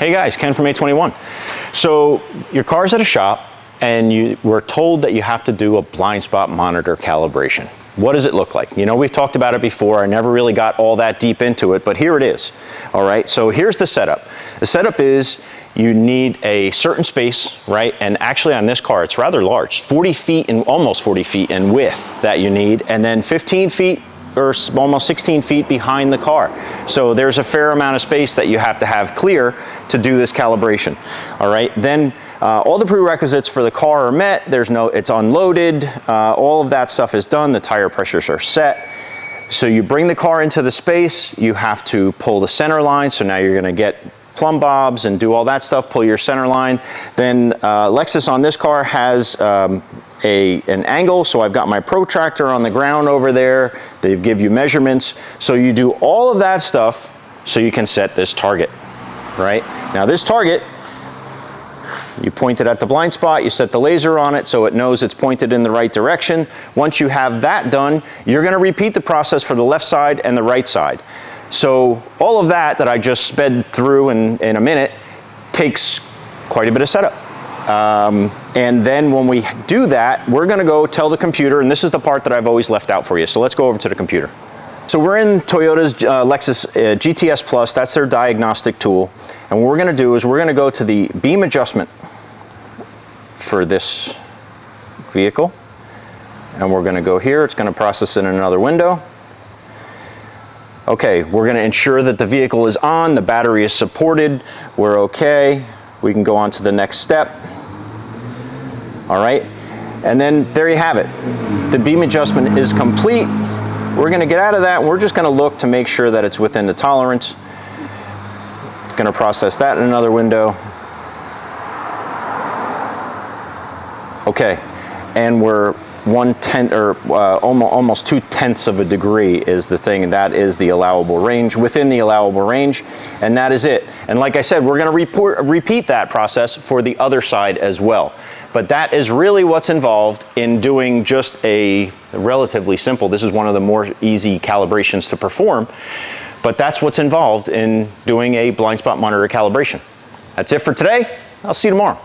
Hey guys, Ken from A21. So your car's at a shop and you were told that you have to do a blind spot monitor calibration. What does it look like? You know, we've talked about it before. I never really got all that deep into it, but here it is. All right, so here's the setup. The setup is you need a certain space, right? And actually on this car, it's rather large, 40 feet and almost 40 feet in width that you need, and then 15 feet or almost 16 feet behind the car. So there's a fair amount of space that you have to have clear to do this calibration. All right, then all the prerequisites for the car are met. It's unloaded, all of that stuff is done, the tire pressures are set. So you bring the car into the space, you have to pull the center line, so now you're gonna get plumb bobs and do all that stuff, pull your center line. Then Lexus on this car has an angle, so I've got my protractor on the ground over there. They give you measurements. So you do all of that stuff so you can set this target, right? Now this target, you point it at the blind spot, you set the laser on it so it knows it's pointed in the right direction. Once you have that done, you're gonna repeat the process for the left side and the right side. So all of that I just sped through in a minute takes quite a bit of setup. And then when we do that, we're gonna go tell the computer, and this is the part that I've always left out for you. So let's go over to the computer. So we're in Toyota's Lexus GTS Plus, that's their diagnostic tool. And what we're gonna do is we're gonna go to the beam adjustment for this vehicle. And we're gonna go here, it's gonna process in another window. Okay, we're gonna ensure that the vehicle is on, the battery is supported, we're okay. We can go on to the next step. All right, and then there you have it. The beam adjustment is complete. We're gonna get out of that and we're just gonna look to make sure that it's within the tolerance. It's gonna process that in another window. Okay, and we're 1/10 or almost 2/10 of a degree is the thing, and that is the allowable range, within the allowable range, and that is it. And like I said, we're gonna repeat that process for the other side as well. But that is really what's involved in doing just a relatively simple, this is one of the more easy calibrations to perform, but that's what's involved in doing a blind spot monitor calibration. That's it for today. I'll see you tomorrow.